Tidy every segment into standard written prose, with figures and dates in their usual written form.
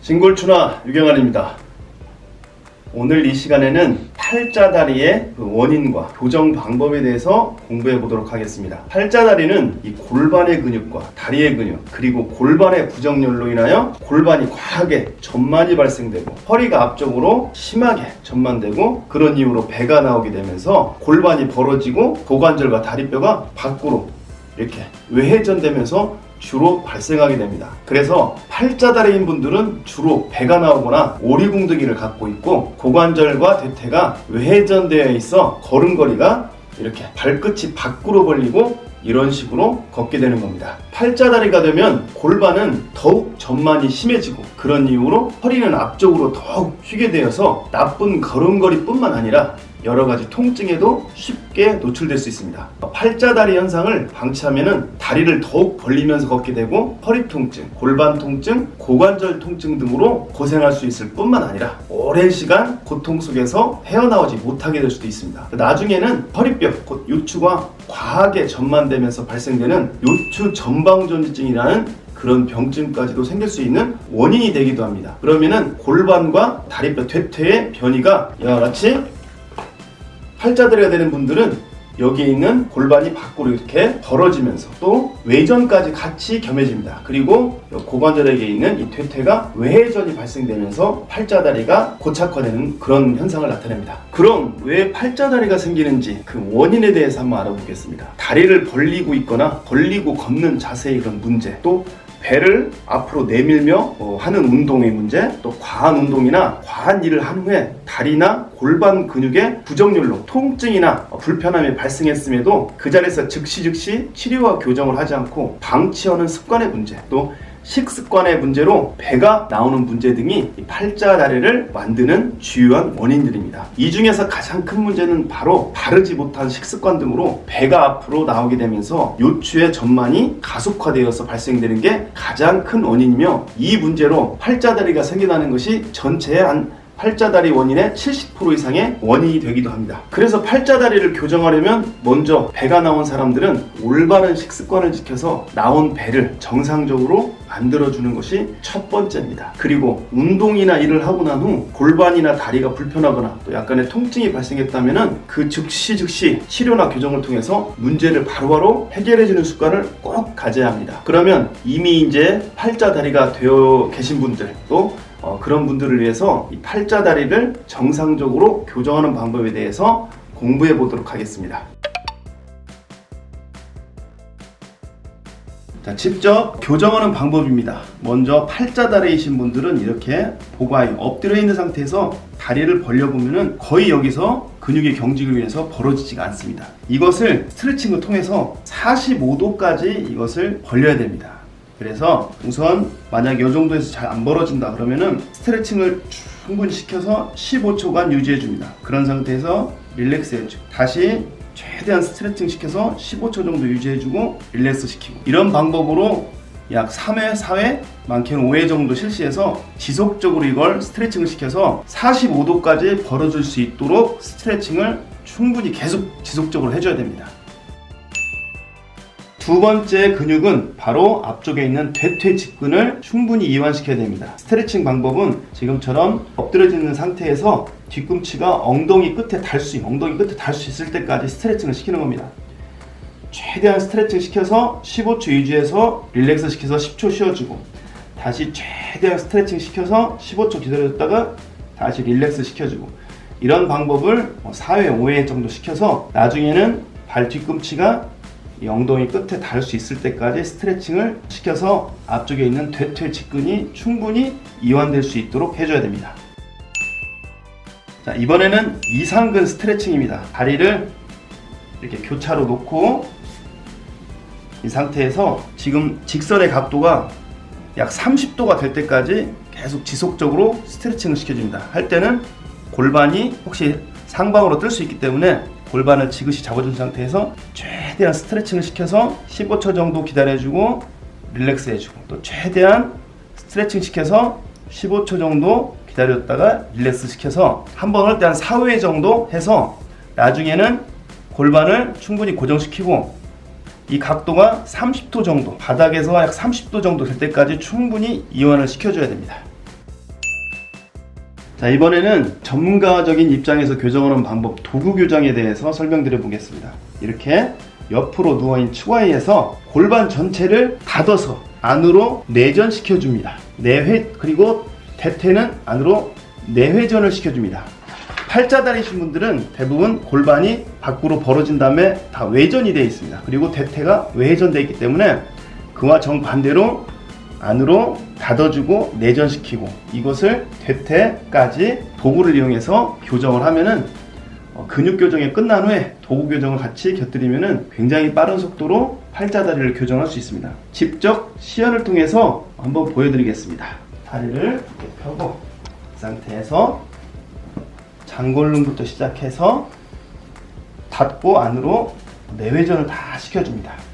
진골추나 유경환입니다. 오늘 이 시간에는 팔자다리의 원인과 교정 방법에 대해서 공부해 보도록 하겠습니다. 팔자다리는 이 골반의 근육과 다리의 근육 그리고 골반의 부정열로 인하여 골반이 과하게 전만이 발생되고 허리가 앞쪽으로 심하게 전만되고 그런 이유로 배가 나오게 되면서 골반이 벌어지고 고관절과 다리뼈가 밖으로 이렇게 외회전되면서 주로 발생하게 됩니다. 그래서 팔자다리인 분들은 주로 배가 나오거나 오리궁둥이를 갖고 있고 고관절과 대퇴가 외회전되어 있어 걸음걸이가 이렇게 발끝이 밖으로 벌리고 이런 식으로 걷게 되는 겁니다. 팔자다리가 되면 골반은 더욱 전만이 심해지고 그런 이유로 허리는 앞쪽으로 더욱 휘게 되어서 나쁜 걸음걸이뿐만 아니라 여러가지 통증에도 쉽게 노출될 수 있습니다. 팔자다리 현상을 방치하면 다리를 더욱 벌리면서 걷게 되고 허리 통증, 골반 통증, 고관절 통증 등으로 고생할 수 있을 뿐만 아니라 오랜 시간 고통 속에서 헤어나오지 못하게 될 수도 있습니다. 나중에는 허리뼈, 곧 요추가 과하게 전만되면서 발생되는 요추 전방전이증이라는 그런 병증까지도 생길 수 있는 원인이 되기도 합니다. 그러면은 골반과 다리뼈 퇴퇴의 변이가 이와 같이 팔자다리가 되는 분들은 여기에 있는 골반이 밖으로 이렇게 벌어지면서 또 외전까지 같이 겸해집니다. 그리고 고관절에게 있는 이 퇴퇴가 외회전이 발생되면서 팔자다리가 고착화되는 그런 현상을 나타냅니다. 그럼 왜 팔자다리가 생기는지 그 원인에 대해서 한번 알아보겠습니다. 다리를 벌리고 있거나 벌리고 걷는 자세의 그런 문제, 또 배를 앞으로 내밀며 하는 운동의 문제, 또 과한 운동이나 과한 일을 한 후에 다리나 골반 근육의 부정열로 통증이나 불편함이 발생했음에도 그 자리에서 즉시 치료와 교정을 하지 않고 방치하는 습관의 문제, 또 식습관의 문제로 배가 나오는 문제 등이 팔자다리를 만드는 주요한 원인들입니다. 이 중에서 가장 큰 문제는 바로 바르지 못한 식습관 등으로 배가 앞으로 나오게 되면서 요추의 전만이 가속화되어서 발생되는 게 가장 큰 원인이며, 이 문제로 팔자다리가 생겨나는 것이 전체의 한 팔자다리 원인의 70% 이상의 원인이 되기도 합니다. 그래서 팔자다리를 교정하려면 먼저 배가 나온 사람들은 올바른 식습관을 지켜서 나온 배를 정상적으로 만들어주는 것이 첫 번째입니다. 그리고 운동이나 일을 하고 난 후 골반이나 다리가 불편하거나 또 약간의 통증이 발생했다면 그 즉시 치료나 교정을 통해서 문제를 바로바로 해결해주는 습관을 꼭 가져야 합니다. 그러면 이미 이제 팔자다리가 되어 계신 분들, 또 그런 분들을 위해서 이 팔자다리를 정상적으로 교정하는 방법에 대해서 공부해 보도록 하겠습니다. 자, 직접 교정하는 방법입니다. 먼저 팔자다리이신 분들은 이렇게 보과히 엎드려 있는 상태에서 다리를 벌려보면 거의 여기서 근육의 경직을 위해서 벌어지지가 않습니다. 이것을 스트레칭을 통해서 45도까지 이것을 벌려야 됩니다. 그래서 우선 만약 이 정도에서 잘 안 벌어진다 그러면은 스트레칭을 충분히 시켜서 15초간 유지해 줍니다. 그런 상태에서 릴렉스 해주고 다시 최대한 스트레칭 시켜서 15초 정도 유지해 주고 릴렉스 시키고, 이런 방법으로 약 3회, 4회, 많게는 5회 정도 실시해서 지속적으로 이걸 스트레칭을 시켜서 45도까지 벌어질 수 있도록 스트레칭을 충분히 계속 지속적으로 해줘야 됩니다. 두 번째 근육은 바로 앞쪽에 있는 대퇴 직근을 충분히 이완시켜야 됩니다. 스트레칭 방법은 지금처럼 엎드려져 있는 상태에서 뒤꿈치가 엉덩이 끝에 닿을 수 있을 때까지 스트레칭을 시키는 겁니다. 최대한 스트레칭 시켜서 15초 유지해서 릴렉스 시켜서 10초 쉬어주고, 다시 최대한 스트레칭 시켜서 15초 기다려줬다가 다시 릴렉스 시켜주고, 이런 방법을 4회, 5회 정도 시켜서 나중에는 발 뒤꿈치가 이 엉덩이 끝에 닿을 수 있을 때까지 스트레칭을 시켜서 앞쪽에 있는 대퇴 직근이 충분히 이완될 수 있도록 해줘야 됩니다. 자, 이번에는 이상근 스트레칭입니다. 다리를 이렇게 교차로 놓고 이 상태에서 지금 직선의 각도가 약 30도가 될 때까지 계속 지속적으로 스트레칭을 시켜줍니다. 할 때는 골반이 혹시 상방으로 뜰 수 있기 때문에 골반을 지그시 잡아준 상태에서 최대한 스트레칭을 시켜서 15초 정도 기다려주고 릴렉스 해주고, 또 최대한 스트레칭 시켜서 15초 정도 기다렸다가 릴렉스 시켜서 한 번 할 때 한 4회 정도 해서 나중에는 골반을 충분히 고정시키고 이 각도가 30도 정도, 바닥에서 약 30도 정도 될 때까지 충분히 이완을 시켜줘야 됩니다. 자, 이번에는 전문가적인 입장에서 교정하는 방법, 도구 교정에 대해서 설명드려 보겠습니다. 이렇게 옆으로 누워있는 추가위에서 골반 전체를 닫아서 안으로 내전시켜 줍니다. 그리고 대퇴는 안으로 내회전을 시켜줍니다. 팔자다리신 분들은 대부분 골반이 밖으로 벌어진 다음에 다 외전이 되어 있습니다. 그리고 대퇴가 외회전되어 있기 때문에 그와 정반대로 안으로 닫아주고 내전시키고, 이것을 대퇴까지 도구를 이용해서 교정을 하면은 근육 교정이 끝난 후에 도구 교정을 같이 곁들이면은 굉장히 빠른 속도로 팔자다리를 교정할 수 있습니다. 직접 시연을 통해서 한번 보여드리겠습니다. 다리를 이렇게 펴고 이 상태에서 장골름부터 시작해서 닫고 안으로 내회전을 다 시켜줍니다.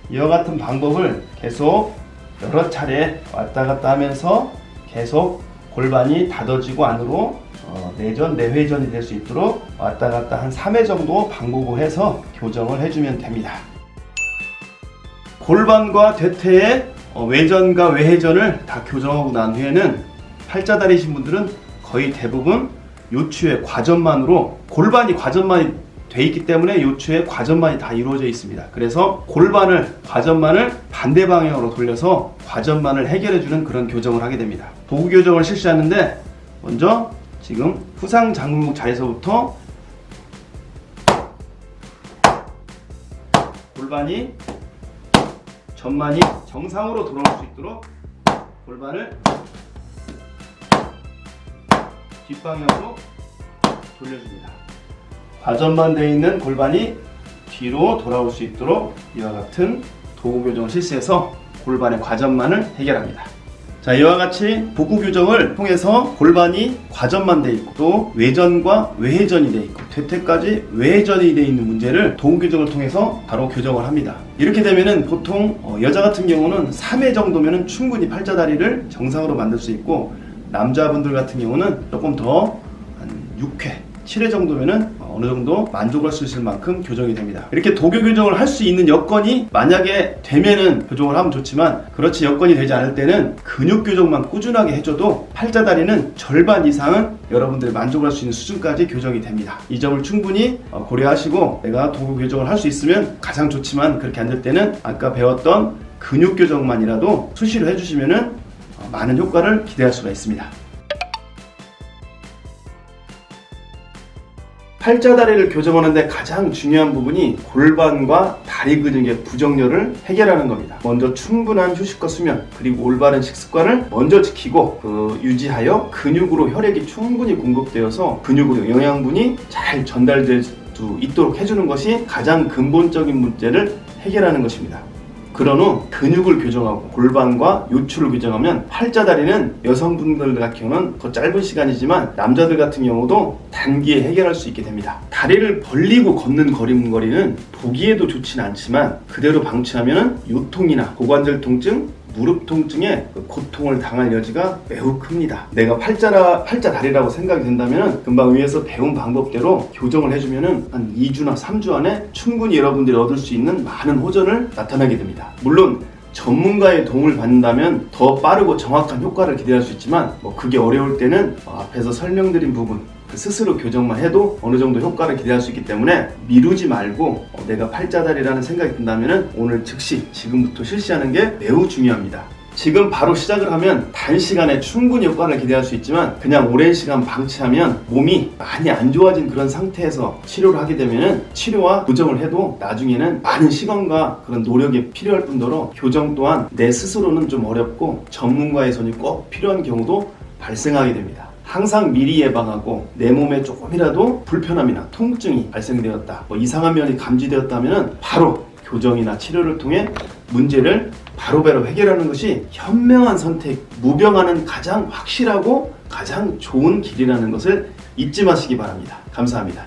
이와 같은 방법을 계속 여러 차례 왔다 갔다 하면서 계속 골반이 닫아지고 안으로 내전, 내회전이 될 수 있도록 왔다 갔다 한 3회 정도 반복을 해서 교정을 해주면 됩니다. 골반과 대퇴의 외전과 외회전을 다 교정하고 난 후에는 팔자다리신 분들은 거의 대부분 요추의 과전만으로, 골반이 과전만이 돼 있기 때문에 요추의 과전만이 다 이루어져 있습니다. 그래서 과전만을 반대 방향으로 돌려서 과전만을 해결해주는 그런 교정을 하게 됩니다. 도구 교정을 실시하는데 먼저 지금 후상 장골목 자에서부터 골반이 전만이 정상으로 돌아올 수 있도록 골반을 뒷방향으로 돌려줍니다. 과전만 되어 있는 골반이 뒤로 돌아올 수 있도록 이와 같은 도구 교정을 실시해서 골반의 과전만을 해결합니다. 자, 이와 같이 도구 교정을 통해서 골반이 과전만 되어 있고 또 외전과 외회전이 되어 있고 대퇴까지 외회전이 되어 있는 문제를 도구 교정을 통해서 바로 교정을 합니다. 이렇게 되면은 보통 여자 같은 경우는 3회 정도면은 충분히 팔자다리를 정상으로 만들 수 있고, 남자분들 같은 경우는 조금 더 한 6회 7회 정도면은 어느 정도 만족할 수 있을 만큼 교정이 됩니다. 이렇게 도구 교정을 할 수 있는 여건이 만약에 되면은 교정을 하면 좋지만, 그렇지 여건이 되지 않을 때는 근육 교정만 꾸준하게 해줘도 팔자다리는 절반 이상은 여러분들이 만족할 수 있는 수준까지 교정이 됩니다. 이 점을 충분히 고려하시고, 내가 도구 교정을 할 수 있으면 가장 좋지만 그렇게 안 될 때는 아까 배웠던 근육 교정만이라도 수시로 해주시면은 많은 효과를 기대할 수가 있습니다. 팔자다리를 교정하는데 가장 중요한 부분이 골반과 다리 근육의 부정렬을 해결하는 겁니다. 먼저 충분한 휴식과 수면, 그리고 올바른 식습관을 먼저 지키고 유지하여 근육으로 혈액이 충분히 공급되어서 근육으로 영양분이 잘 전달될 수 있도록 해주는 것이 가장 근본적인 문제를 해결하는 것입니다. 그런 후 근육을 교정하고 골반과 요추를 교정하면 팔자다리는 여성분들 같은 경우는 더 짧은 시간이지만 남자들 같은 경우도 단기에 해결할 수 있게 됩니다. 다리를 벌리고 걷는 걸음걸이는 보기에도 좋진 않지만 그대로 방치하면 요통이나 고관절 통증, 무릎 통증에 고통을 당할 여지가 매우 큽니다. 내가 팔자다리라고 생각이 된다면 금방 위에서 배운 방법대로 교정을 해주면 한 2주나 3주 안에 충분히 여러분들이 얻을 수 있는 많은 호전을 나타나게 됩니다. 물론 전문가의 도움을 받는다면 더 빠르고 정확한 효과를 기대할 수 있지만 그게 어려울 때는 앞에서 설명드린 부분 스스로 교정만 해도 어느 정도 효과를 기대할 수 있기 때문에 미루지 말고 내가 팔자다리라는 생각이 든다면 오늘 즉시 지금부터 실시하는 게 매우 중요합니다. 지금 바로 시작을 하면 단시간에 충분히 효과를 기대할 수 있지만 그냥 오랜 시간 방치하면 몸이 많이 안 좋아진 그런 상태에서 치료를 하게 되면 치료와 교정을 해도 나중에는 많은 시간과 그런 노력이 필요할 뿐더러 교정 또한 내 스스로는 좀 어렵고 전문가의 손이 꼭 필요한 경우도 발생하게 됩니다. 항상 미리 예방하고 내 몸에 조금이라도 불편함이나 통증이 발생되었다, 이상한 면이 감지되었다면 바로 교정이나 치료를 통해 문제를 바로바로 해결하는 것이 현명한 선택, 무병하는 가장 확실하고 가장 좋은 길이라는 것을 잊지 마시기 바랍니다. 감사합니다.